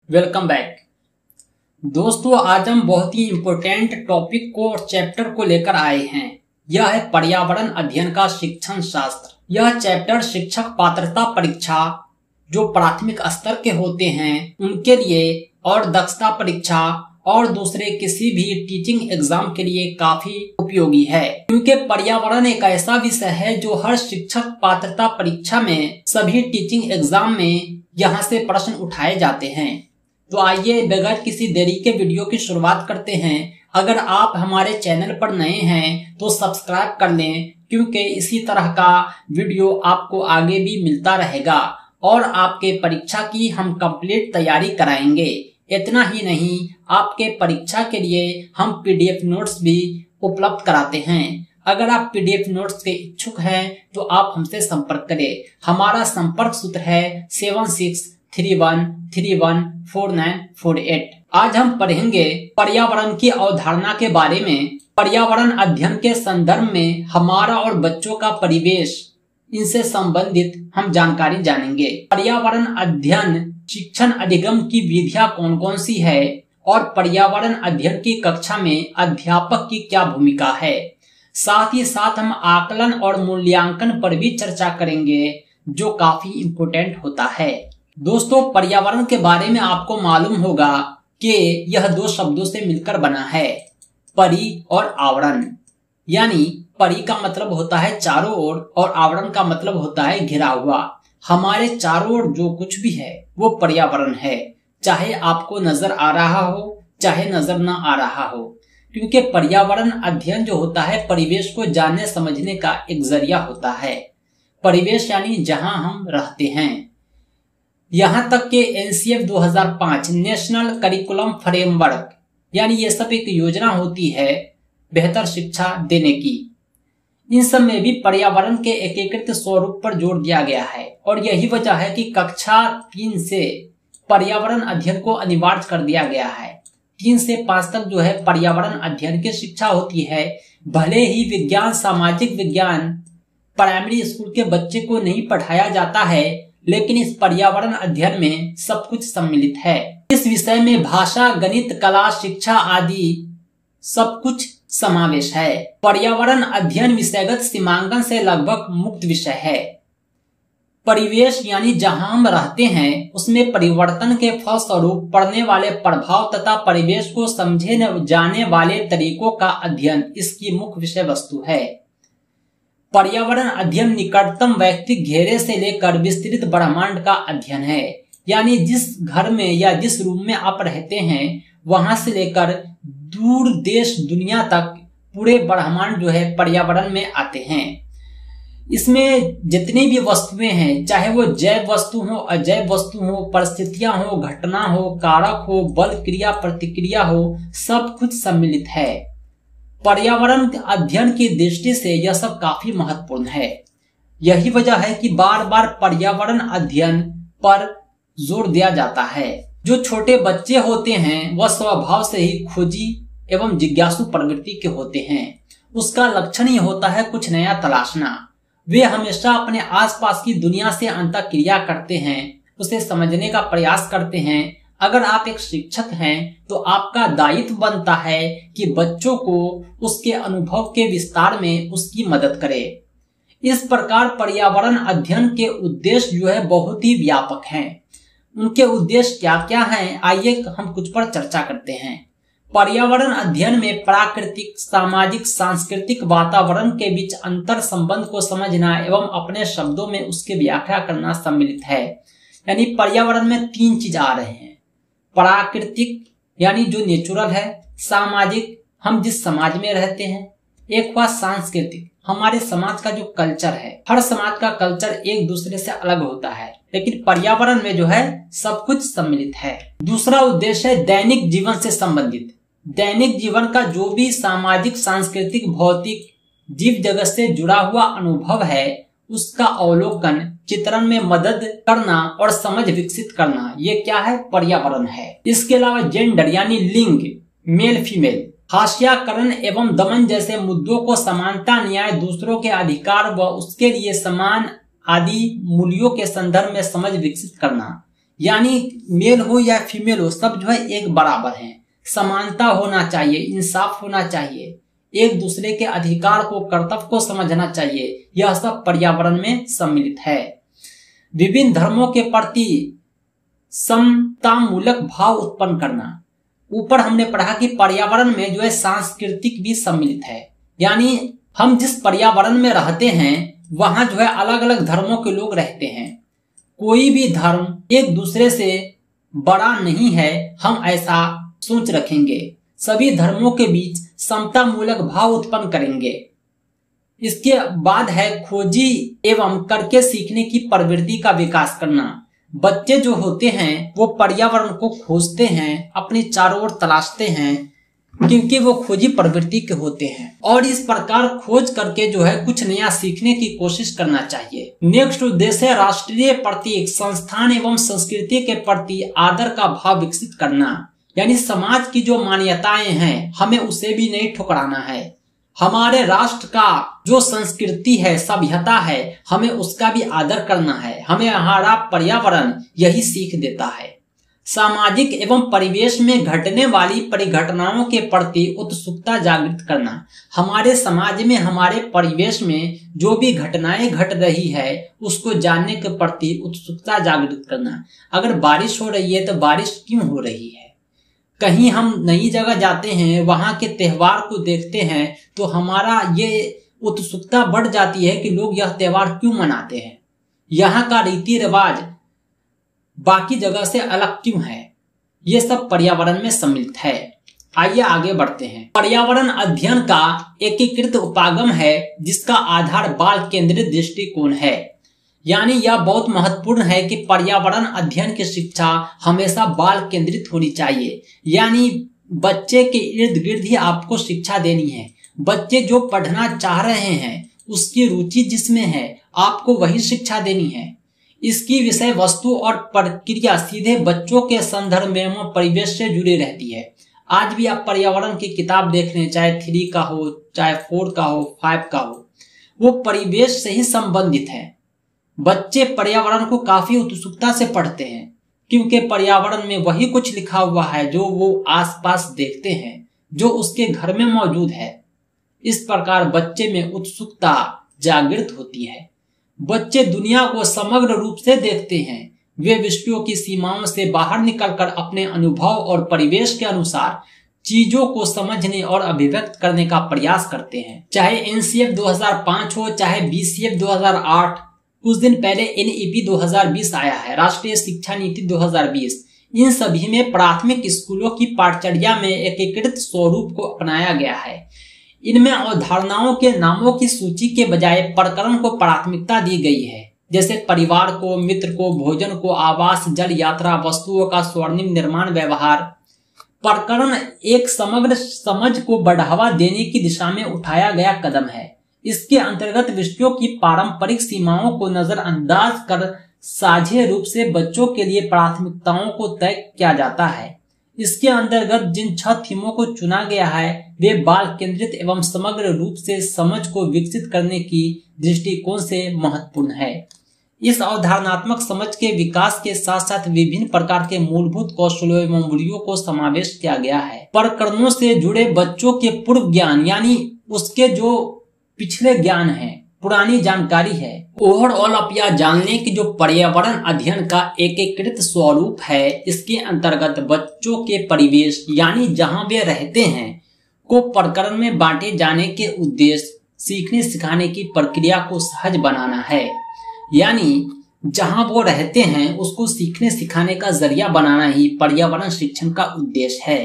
Welcome back दोस्तों। आज हम बहुत ही इम्पोर्टेंट टॉपिक को और चैप्टर को लेकर आए हैं। यह है पर्यावरण अध्ययन का शिक्षण शास्त्र। यह चैप्टर शिक्षक पात्रता परीक्षा जो प्राथमिक स्तर के होते हैं उनके लिए और दक्षता परीक्षा और दूसरे किसी भी टीचिंग एग्जाम के लिए काफी उपयोगी है, क्योंकि पर्यावरण एक ऐसा विषय है जो हर शिक्षक पात्रता परीक्षा में सभी टीचिंग एग्जाम में यहाँ से प्रश्न उठाए जाते हैं। तो आइए बगैर किसी देरी के वीडियो की शुरुआत करते हैं। अगर आप हमारे चैनल पर नए हैं तो सब्सक्राइब कर लें, क्योंकि इसी तरह का वीडियो आपको आगे भी मिलता रहेगा और आपके परीक्षा की हम कंप्लीट तैयारी कराएंगे। इतना ही नहीं, आपके परीक्षा के लिए हम पीडीएफ नोट्स भी उपलब्ध कराते हैं। अगर आप पीडीएफ नोट्स के इच्छुक हैं तो आप हमसे संपर्क करें। हमारा संपर्क सूत्र है 7631314948। आज हम पढ़ेंगे पर्यावरण की अवधारणा के बारे में। पर्यावरण अध्ययन के संदर्भ में हमारा और बच्चों का परिवेश, इनसे संबंधित हम जानकारी जानेंगे। पर्यावरण अध्ययन शिक्षण अधिगम की विधियां कौन कौन सी है और पर्यावरण अध्ययन की कक्षा में अध्यापक की क्या भूमिका है। साथ ही साथ हम आकलन और मूल्यांकन पर भी चर्चा करेंगे, जो काफी इम्पोर्टेंट होता है। दोस्तों, पर्यावरण के बारे में आपको मालूम होगा कि यह दो शब्दों से मिलकर बना है, परि और आवरण। यानी परि का मतलब होता है चारों ओर और आवरण का मतलब होता है घिरा हुआ। हमारे चारों ओर जो कुछ भी है वो पर्यावरण है, चाहे आपको नजर आ रहा हो चाहे नजर ना आ रहा हो, क्योंकि पर्यावरण अध्ययन जो होता है परिवेश को जानने समझने का एक जरिया होता है। परिवेश यानी जहां हम रहते हैं। यहाँ तक कि एनसीएफ 2005 नेशनल करिकुलम फ्रेमवर्क, यानी ये सब एक योजना होती है बेहतर शिक्षा देने की। इन सब में भी पर्यावरण के एकीकृत स्वरूप पर जोर दिया गया है और यही वजह है कि कक्षा 3 से पर्यावरण अध्ययन को अनिवार्य कर दिया गया है। 3 से 5 तक जो है पर्यावरण अध्ययन की शिक्षा होती है। भले ही विज्ञान, सामाजिक विज्ञान प्राइमरी स्कूल के बच्चे को नहीं पढ़ाया जाता है, लेकिन इस पर्यावरण अध्ययन में सब कुछ सम्मिलित है। इस विषय में भाषा, गणित, कला, शिक्षा आदि सब कुछ समावेश है। पर्यावरण अध्ययन विषयगत सीमांकन से लगभग मुक्त विषय है। परिवेश यानी जहां हम रहते हैं उसमें परिवर्तन के फलस्वरूप पड़ने वाले प्रभाव तथा परिवेश को समझे जाने वाले तरीकों का अध्ययन इसकी मुख्य विषय वस्तु है। पर्यावरण अध्ययन निकटतम वैयक्तिक घेरे से लेकर विस्तृत ब्रह्मांड का अध्ययन है। यानी जिस घर में या जिस रूम में आप रहते हैं वहां से लेकर दूर देश दुनिया तक पूरे ब्रह्मांड जो है पर्यावरण में आते हैं। इसमें जितनी भी वस्तुएं हैं, चाहे वो जैव वस्तु हो, अजैव वस्तु हो, परिस्थितियां हो, घटना हो, कारक हो, बल क्रिया प्रतिक्रिया हो, सब कुछ सम्मिलित है। पर्यावरण अध्ययन की दृष्टि से यह सब काफी महत्वपूर्ण है। यही वजह है कि बार बार पर्यावरण अध्ययन पर जोर दिया जाता है। जो छोटे बच्चे होते हैं वह स्वभाव से ही खोजी एवं जिज्ञासु प्रवृत्ति के होते हैं। उसका लक्षण ही होता है कुछ नया तलाशना। वे हमेशा अपने आसपास की दुनिया से अंतःक्रिया करते हैं, उसे समझने का प्रयास करते हैं। अगर आप एक शिक्षक हैं तो आपका दायित्व बनता है कि बच्चों को उसके अनुभव के विस्तार में उसकी मदद करें। इस प्रकार पर्यावरण अध्ययन के उद्देश्य जो है बहुत ही व्यापक हैं। उनके उद्देश्य क्या क्या हैं, आइए हम कुछ पर चर्चा करते हैं। पर्यावरण अध्ययन में प्राकृतिक, सामाजिक, सांस्कृतिक वातावरण के बीच अंतर संबंध को समझना एवं अपने शब्दों में उसकी व्याख्या करना सम्मिलित है। यानी पर्यावरण में 3 चीज आ रहे हैं। प्राकृतिक यानी जो नेचुरल है, सामाजिक हम जिस समाज में रहते हैं, एक हुआ सांस्कृतिक हमारे समाज का जो कल्चर है। हर समाज का कल्चर एक दूसरे से अलग होता है, लेकिन पर्यावरण में जो है सब कुछ सम्मिलित है। दूसरा उद्देश्य है दैनिक जीवन से संबंधित। दैनिक जीवन का जो भी सामाजिक, सांस्कृतिक, भौतिक, जीव जगत से जुड़ा हुआ अनुभव है उसका अवलोकन, चित्रण में मदद करना और समझ विकसित करना, ये क्या है, पर्यावरण है। इसके अलावा जेंडर यानी लिंग, मेल फीमेल, हाशियाकरण एवं दमन जैसे मुद्दों को समानता, न्याय, दूसरों के अधिकार व उसके लिए समान आदि मूल्यों के संदर्भ में समझ विकसित करना, यानी मेल हो या फीमेल हो, सब जो है एक बराबर हैं। समानता होना चाहिए, इंसाफ होना चाहिए, एक दूसरे के अधिकार को, कर्तव्य को समझना चाहिए। यह सब पर्यावरण में सम्मिलित है। विभिन्न धर्मों के प्रति समतामूलक भाव उत्पन्न करना। ऊपर हमने पढ़ा कि पर्यावरण में जो है सांस्कृतिक भी सम्मिलित है, यानी हम जिस पर्यावरण में रहते हैं वहां जो है अलग अलग धर्मों के लोग रहते हैं। कोई भी धर्म एक दूसरे से बड़ा नहीं है, हम ऐसा सोच रखेंगे। सभी धर्मों के बीच समतामूलक भाव उत्पन्न करेंगे। इसके बाद है खोजी एवं करके सीखने की प्रवृत्ति का विकास करना। बच्चे जो होते हैं वो पर्यावरण को खोजते हैं, अपने चारों ओर तलाशते हैं, क्योंकि वो खोजी प्रवृत्ति के होते हैं और इस प्रकार खोज करके जो है कुछ नया सीखने की कोशिश करना चाहिए। नेक्स्ट उद्देश्य है राष्ट्रीय प्रतीक, संस्थान एवं संस्कृति के प्रति आदर का भाव विकसित करना। यानी समाज की जो मान्यताएं हैं हमें उसे भी नहीं ठुकराना है। हमारे राष्ट्र का जो संस्कृति है, सभ्यता है, हमें उसका भी आदर करना है। हमें हमारा पर्यावरण यही सीख देता है। सामाजिक एवं परिवेश में घटने वाली परिघटनाओं के प्रति उत्सुकता जागृत करना। हमारे समाज में, हमारे परिवेश में जो भी घटनाएं घट रही है उसको जानने के प्रति उत्सुकता जागृत करना। अगर बारिश हो रही है तो बारिश क्यों हो रही है, कहीं हम नई जगह जाते हैं, वहां के त्योहार को देखते हैं तो हमारा ये उत्सुकता बढ़ जाती है कि लोग यह त्योहार क्यों मनाते हैं, यहाँ का रीति रिवाज बाकी जगह से अलग क्यों है। ये सब पर्यावरण में सम्मिलित है। आइए आगे बढ़ते हैं। पर्यावरण अध्ययन का एकीकृत उपागम है जिसका आधार बाल केंद्रित दृष्टिकोण है। यानी यह बहुत महत्वपूर्ण है कि पर्यावरण अध्ययन की शिक्षा हमेशा बाल केंद्रित होनी चाहिए। यानी बच्चे के इर्द गिर्द ही आपको शिक्षा देनी है। बच्चे जो पढ़ना चाह रहे हैं, उसकी रुचि जिसमें है, आपको वही शिक्षा देनी है। इसकी विषय वस्तु और प्रक्रिया सीधे बच्चों के संदर्भ में एवं परिवेश से जुड़ी रहती है। आज भी आप पर्यावरण की किताब देख रहे हैं, चाहे 3 का हो, चाहे 4 का हो, 5 का हो, वो परिवेश से ही संबंधित है। बच्चे पर्यावरण को काफी उत्सुकता से पढ़ते हैं क्योंकि पर्यावरण में वही कुछ लिखा हुआ है जो वो आसपास देखते हैं, जो उसके घर में मौजूद है। इस प्रकार बच्चे में उत्सुकता जागृत होती है। बच्चे दुनिया को समग्र रूप से देखते हैं। वे विषयों की सीमाओं से बाहर निकलकर अपने अनुभव और परिवेश के अनुसार चीजों को समझने और अभिव्यक्त करने का प्रयास करते हैं। चाहे एनसीएफ 2005 हो, चाहे बीसीएफ 2008, कुछ दिन पहले एनईपी 2020 आया है, राष्ट्रीय शिक्षा नीति 2020। इन सभी में प्राथमिक स्कूलों की पाठचर्या में एकीकृत स्वरूप को अपनाया गया है। इनमें अवधारणाओं के नामों की सूची के बजाय प्रकरण को प्राथमिकता दी गई है, जैसे परिवार को, मित्र को, भोजन को, आवास, जल यात्रा, वस्तुओं का स्वर्णिम निर्माण, व्यवहार। प्रकरण एक समग्र समझ को बढ़ावा देने की दिशा में उठाया गया कदम है। इसके अंतर्गत विषयों की पारंपरिक सीमाओं को नजरअंदाज कर साझे रूप से बच्चों के लिए प्राथमिकताओं को तय किया जाता है। इसके अंतर्गत जिन 6 थीमों को चुना गया है वे बाल केंद्रित एवं समग्र रूप से समझ को विकसित करने की दृष्टिकोण से महत्वपूर्ण है। इस अवधारणात्मक समझ के विकास के साथ साथ विभिन्न प्रकार के मूलभूत कौशलों एवं मूल्यों को समावेश किया गया है। प्रकरणों से जुड़े बच्चों के पूर्व ज्ञान यानी उसके जो पिछले ज्ञान है, पुरानी जानकारी है, ओवरऑल आप यह जानने की जो पर्यावरण अध्ययन का एकीकृत स्वरूप है, इसके अंतर्गत बच्चों के परिवेश यानी जहां वे रहते हैं को प्रकरण में बांटे जाने के उद्देश्य सीखने सिखाने की प्रक्रिया को सहज बनाना है। यानी जहां वो रहते हैं उसको सीखने सिखाने का जरिया बनाना ही पर्यावरण शिक्षण का उद्देश्य है,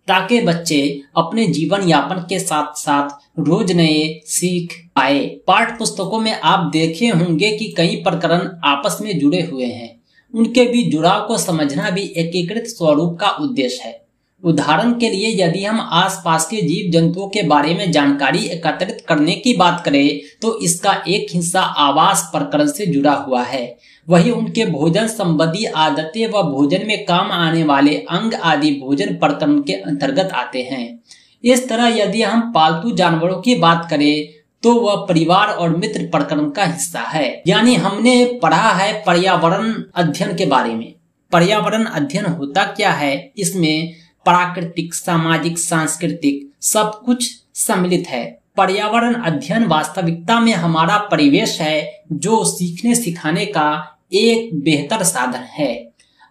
ताकि बच्चे अपने जीवन यापन के साथ साथ रोज नए सीख पाए। पाठ्य पुस्तकों में आप देखे होंगे कि कई प्रकरण आपस में जुड़े हुए हैं। उनके बीच जुड़ाव को समझना भी एकीकृत स्वरूप का उद्देश्य है। उदाहरण के लिए यदि हम आसपास के जीव जंतुओं के बारे में जानकारी एकत्रित करने की बात करें तो इसका एक हिस्सा आवास प्रकरण से जुड़ा हुआ है। वही उनके भोजन संबंधी आदतें व भोजन में काम आने वाले अंग आदि भोजन प्रकरण के अंतर्गत आते हैं। इस तरह यदि हम पालतू जानवरों की बात करें तो वह परिवार और मित्र प्रकरण का हिस्सा है। यानी हमने पढ़ा है पर्यावरण अध्ययन के बारे में, पर्यावरण अध्ययन होता क्या है, इसमें प्राकृतिक, सामाजिक, सांस्कृतिक सब कुछ सम्मिलित है। पर्यावरण अध्ययन वास्तविकता में हमारा परिवेश है जो सीखने सिखाने का एक बेहतर साधन है।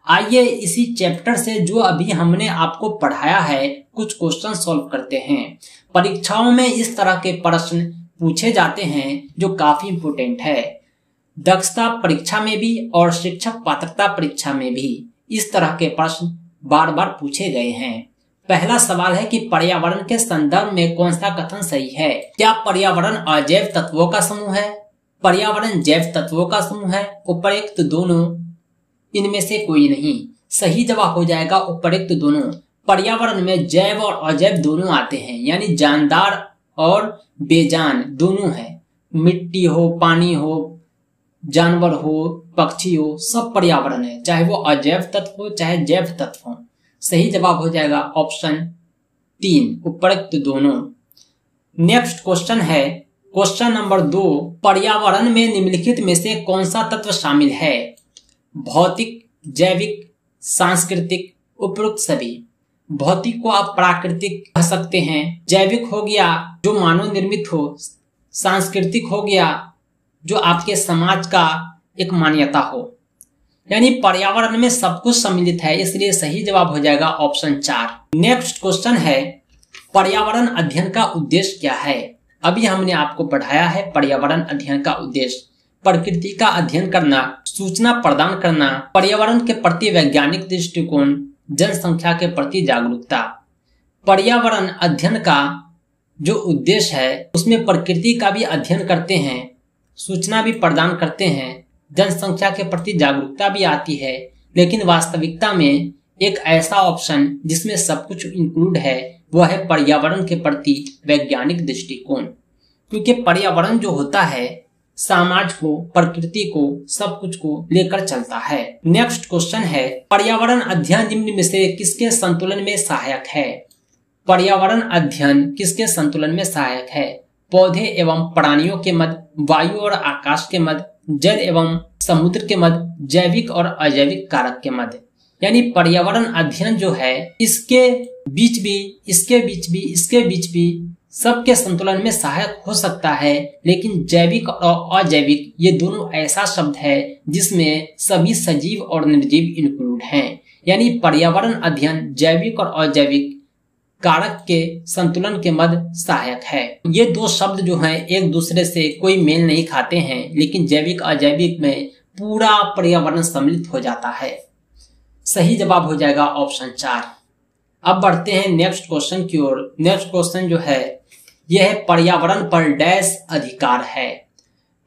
आइए इसी चैप्टर से जो अभी हमने आपको पढ़ाया है कुछ क्वेश्चन सॉल्व करते हैं। परीक्षाओं में इस तरह के प्रश्न पूछे जाते हैं जो काफी इंपोर्टेंट है। दक्षता परीक्षा में भी और शिक्षक पात्रता परीक्षा में भी इस तरह के प्रश्न बार बार पूछे गए हैं। पहला सवाल है कि पर्यावरण के संदर्भ में कौन सा कथन सही है? क्या पर्यावरण अजैव तत्वों का समूह है? पर्यावरण जैव तत्वों का समूह है? उपर्युक्त दोनों, इनमें से कोई नहीं। सही जवाब हो जाएगा उपर्युक्त दोनों। पर्यावरण में जैव और अजैव दोनों आते हैं, यानी जानदार और बेजान दोनों है। मिट्टी हो, पानी हो, जानवर हो, पक्षी हो, सब पर्यावरण है, चाहे वो अजैव तत्व हो चाहे जैव तत्व हो। सही जवाब हो जाएगा ऑप्शन 3, उपर्युक्त दोनों। नेक्स्ट क्वेश्चन है क्वेश्चन नंबर 2, पर्यावरण में निम्नलिखित में से कौन सा तत्व शामिल है? भौतिक, जैविक, सांस्कृतिक, उपरोक्त सभी। भौतिक को आप प्राकृतिक कह सकते हैं, जैविक हो गया जो मानव निर्मित हो, सांस्कृतिक हो गया जो आपके समाज का एक मान्यता हो। यानी पर्यावरण में सब कुछ सम्मिलित है, इसलिए सही जवाब हो जाएगा ऑप्शन 4। नेक्स्ट क्वेश्चन है पर्यावरण अध्ययन का उद्देश्य क्या है? अभी हमने आपको पढ़ाया है पर्यावरण अध्ययन का उद्देश्य प्रकृति का अध्ययन करना, सूचना प्रदान करना, पर्यावरण के प्रति वैज्ञानिक दृष्टिकोण, जनसंख्या के प्रति जागरूकता। पर्यावरण अध्ययन का जो उद्देश्य है उसमें प्रकृति का भी अध्ययन करते हैं, सूचना भी प्रदान करते हैं, जनसंख्या के प्रति जागरूकता भी आती है, लेकिन वास्तविकता में एक ऐसा ऑप्शन जिसमें सब कुछ इंक्लूड है वह है पर्यावरण के प्रति वैज्ञानिक दृष्टिकोण। क्योंकि पर्यावरण जो होता है समाज को, प्रकृति को, सब कुछ को लेकर चलता है। नेक्स्ट क्वेश्चन है पर्यावरण अध्ययन निम्न में से किसके संतुलन में सहायक है? पर्यावरण अध्ययन किसके संतुलन में सहायक है? पौधे एवं प्राणियों के मध्य, वायु और आकाश के मध्य, जल एवं समुद्र के मध्य, जैविक और अजैविक कारक के मध्य। यानी पर्यावरण अध्ययन जो है इसके बीच भी, इसके बीच भी, इसके बीच भी सबके संतुलन में सहायक हो सकता है, लेकिन जैविक और अजैविक ये दोनों ऐसा शब्द है जिसमें सभी सजीव और निर्जीव इंक्लूड हैं। यानी पर्यावरण अध्ययन जैविक और अजैविक कारक के संतुलन के मध्य सहायक है। ये दो शब्द जो हैं एक दूसरे से कोई मेल नहीं खाते हैं, लेकिन जैविक अजैविक में पूरा पर्यावरण सम्मिलित हो जाता है। सही जवाब हो जाएगा ऑप्शन 4। अब बढ़ते हैं नेक्स्ट क्वेश्चन की ओर। नेक्स्ट क्वेश्चन जो है यह है पर्यावरण पर डैश अधिकार है।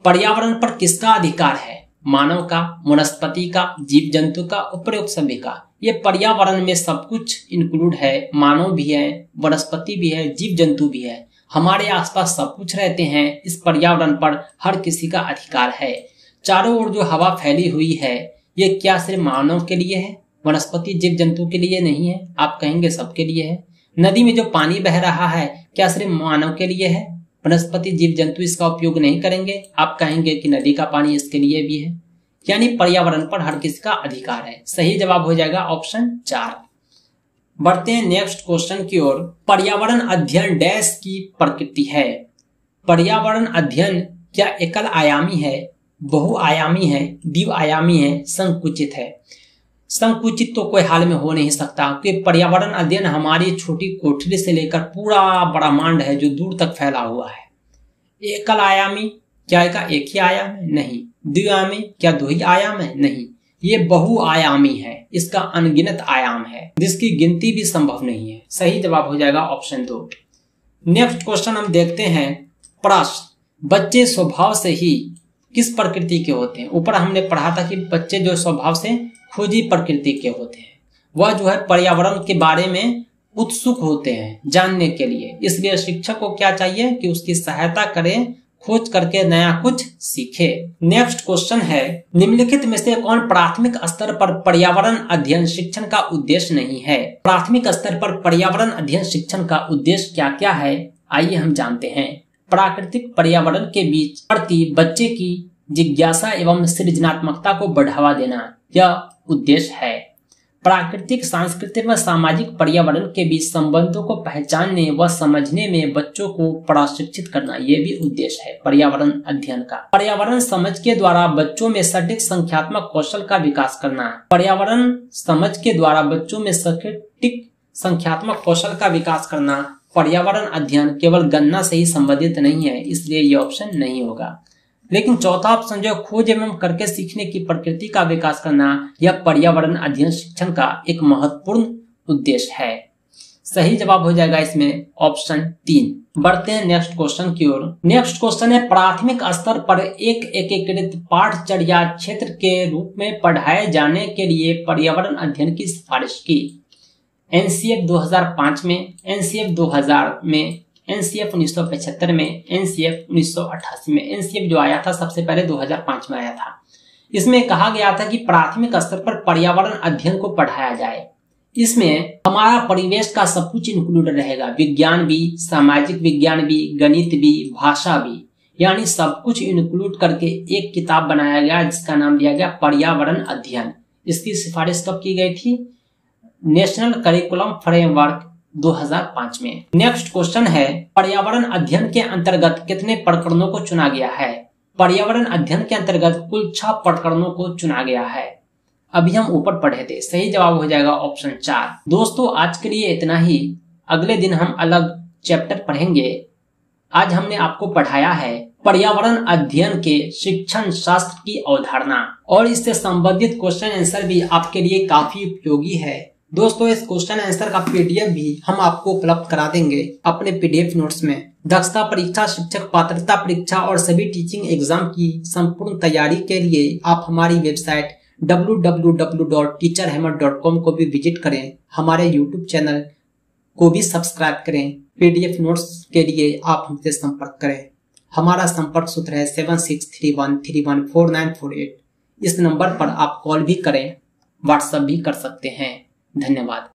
पर्यावरण पर किसका अधिकार है? मानव का, वनस्पति का, जीव जंतु का, उपरोक्त सभी का। ये पर्यावरण में सब कुछ इंक्लूड है, मानव भी है, वनस्पति भी है, जीव जंतु भी है, हमारे आसपास सब कुछ रहते हैं। इस पर्यावरण पर हर किसी का अधिकार है। चारों ओर जो हवा फैली हुई है ये क्या सिर्फ मानव के लिए है? वनस्पति जीव जंतु के लिए नहीं है? आप कहेंगे सबके लिए है। नदी में जो पानी बह रहा है क्या सिर्फ मानव के लिए है? वनस्पति जीव जंतु इसका उपयोग नहीं करेंगे? आप कहेंगे कि नदी का पानी इसके लिए भी है। यानी पर्यावरण पर हर किसी का अधिकार है। सही जवाब हो जाएगा ऑप्शन 4। बढ़ते हैं नेक्स्ट क्वेश्चन की ओर। पर्यावरण अध्ययन डैश की प्रकृति है। पर्यावरण अध्ययन क्या एकल आयामी है, बहुआयामी है, द्विआयामी है, संकुचित है? संकुचित तो कोई हाल में हो नहीं सकता, क्योंकि पर्यावरण अध्ययन हमारी छोटी कोठरी से लेकर पूरा ब्रह्मांड है जो दूर तक फैला हुआ है। एकल आयामी क्या इसका एक ही आयाम है? नहीं। द्विआयामी क्या दो ही आयाम है? नहीं। ये बहुआयामी है, इसका अनगिनत आयाम है जिसकी गिनती भी संभव नहीं है। सही जवाब हो जाएगा ऑप्शन 2। नेक्स्ट क्वेश्चन हम देखते हैं। प्रश्न, बच्चे स्वभाव से ही किस प्रकृति के होते हैं? ऊपर हमने पढ़ा था कि बच्चे जो स्वभाव से खोजी प्रकृति के होते हैं, वह जो है पर्यावरण के बारे में उत्सुक होते हैं जानने के लिए। इसलिए शिक्षक को क्या चाहिए कि उसकी सहायता करें, खोज करके नया कुछ सीखे। नेक्स्ट क्वेश्चन है, निम्नलिखित में से कौन प्राथमिक स्तर पर पर्यावरण अध्ययन शिक्षण का उद्देश्य नहीं है? प्राथमिक स्तर पर पर्यावरण अध्ययन शिक्षण का उद्देश्य क्या क्या है, आइए हम जानते हैं। प्राकृतिक पर्यावरण के बीच प्रति बच्चे की जिज्ञासा एवं सृजनात्मकता को बढ़ावा देना, यह उद्देश्य है। प्राकृतिक, सांस्कृतिक व सामाजिक पर्यावरण के बीच संबंधों को पहचानने व समझने में बच्चों को प्रशिक्षित करना, ये भी उद्देश्य है पर्यावरण अध्ययन का। पर्यावरण समझ के द्वारा बच्चों में सटीक संख्यात्मक कौशल का विकास करना। पर्यावरण समझ के द्वारा बच्चों में सटीक संख्यात्मक कौशल का विकास करना। पर्यावरण अध्ययन केवल गणना से ही संबंधित नहीं है, इसलिए ये ऑप्शन नहीं होगा। लेकिन चौथा ऑप्शन जो खोज एवं करके सीखने की प्रकृति का विकास करना, यह पर्यावरण अध्ययन शिक्षण का एक महत्वपूर्ण उद्देश्य है। सही जवाब हो जाएगा इसमें ऑप्शन 3। बढ़ते हैं नेक्स्ट क्वेश्चन की ओर। नेक्स्ट क्वेश्चन है, प्राथमिक स्तर पर एक एकीकृत पाठचर्या क्षेत्र के रूप में पढ़ाए जाने के लिए पर्यावरण अध्ययन की सिफारिश की। एनसीएफ 2005 में, एनसीएफ 2000 में, एनसीएफ 1975 में, एनसीएफ 1988 में। एनसीएफ जो आया था सबसे पहले 2005 में आया था। इसमें कहा गया था कि प्राथमिक स्तर पर पर्यावरण अध्ययन को पढ़ाया जाए। इसमें हमारा परिवेश का सब कुछ इंक्लूड रहेगा, विज्ञान भी, सामाजिक विज्ञान भी, गणित भी, भाषा भी, यानी सब कुछ इंक्लूड करके एक किताब बनाया गया जिसका नाम दिया गया पर्यावरण अध्ययन। इसकी सिफारिश कब की गई थी? नेशनल करिकुलम फ्रेमवर्क 2005 में। नेक्स्ट क्वेश्चन है, पर्यावरण अध्ययन के अंतर्गत कितने प्रकरणों को चुना गया है? पर्यावरण अध्ययन के अंतर्गत कुल 6 प्रकरणों को चुना गया है। अभी हम ऊपर पढ़े थे, सही जवाब हो जाएगा ऑप्शन 4। दोस्तों आज के लिए इतना ही, अगले दिन हम अलग चैप्टर पढ़ेंगे। आज हमने आपको पढ़ाया है पर्यावरण अध्ययन के शिक्षण शास्त्र की अवधारणा, और इससे संबंधित क्वेश्चन आंसर भी आपके लिए काफी उपयोगी है। दोस्तों इस क्वेश्चन आंसर का पीडीएफ भी हम आपको उपलब्ध करा देंगे अपने पीडीएफ नोट्स में। दक्षता परीक्षा, शिक्षक पात्रता परीक्षा और सभी टीचिंग एग्जाम की संपूर्ण तैयारी के लिए आप हमारी वेबसाइट www.teacherhammer.com को भी विजिट करें। हमारे यूट्यूब चैनल को भी सब्सक्राइब करें। पीडीएफ नोट्स के लिए आप हमसे संपर्क करें। हमारा संपर्क सूत्र है 7631314948। इस नंबर पर आप कॉल भी करें, व्हाट्सएप भी कर सकते हैं। धन्यवाद।